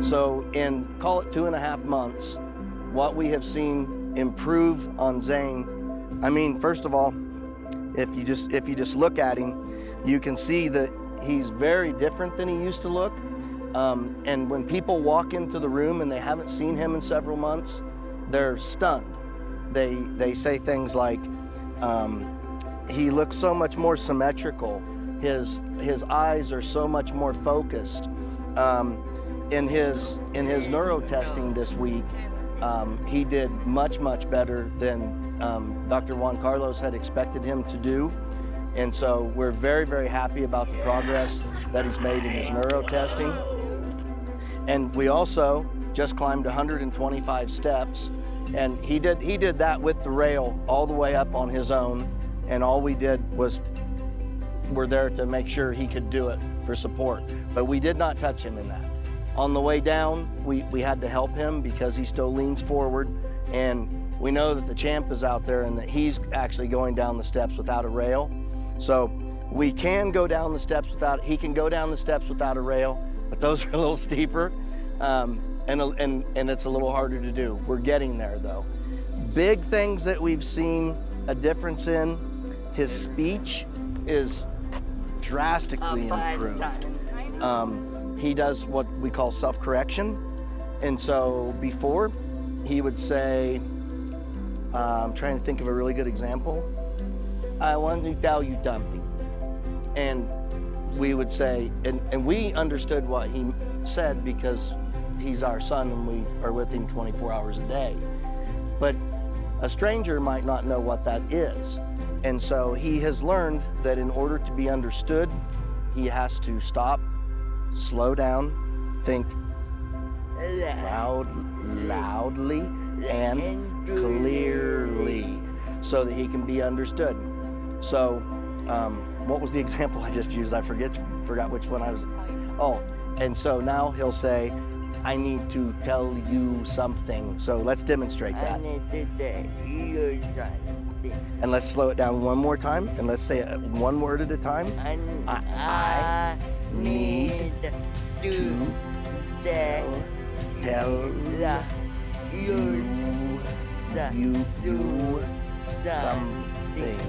So in, call it 2.5 months, what we have seen improve on Zaine, I mean, first of all, if you just look at him, you can see that he's very different than he used to look. And when people walk into the room and they haven't seen him in several months, they're stunned. They say things like, he looks so much more symmetrical. His eyes are so much more focused. In his neuro testing this week, he did much better than Dr. Juan Carlos had expected him to do. And so we're very happy about the progress that he's made in his neuro testing. And we also just climbed 125 steps, and he did that with the rail all the way up on his own. And all we did was we're there to make sure he could do it for support. But we did not touch him in that. On the way down, we had to help him because he still leans forward, and we know that the champ is out there and that he's actually going down the steps without a rail. So we can go down the steps without, he can go down the steps without a rail, but those are a little steeper, and it's a little harder to do. We're getting there though. Big things that we've seen a difference in, his speech is drastically improved. He does what we call self-correction. And so before, he would say, I'm trying to think of a really good example. I want to tell you something. And we would say, and we understood what he said because he's our son and we are with him 24 hours a day. But a stranger might not know what that is. And so he has learned that in order to be understood, he has to stop, slow down, think loudly and clearly so that he can be understood. So what was the example I just used? I forgot which one I was. Oh, and so now he'll say, I need to tell you something. So let's demonstrate that. And let's slow it down one more time, and let's say it one word at a time. I need to tell you something.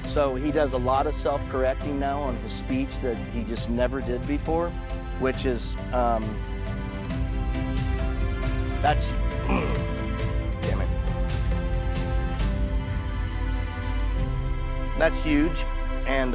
So he does a lot of self-correcting now on his speech that he just never did before, which is, that's, damn it. That's huge, and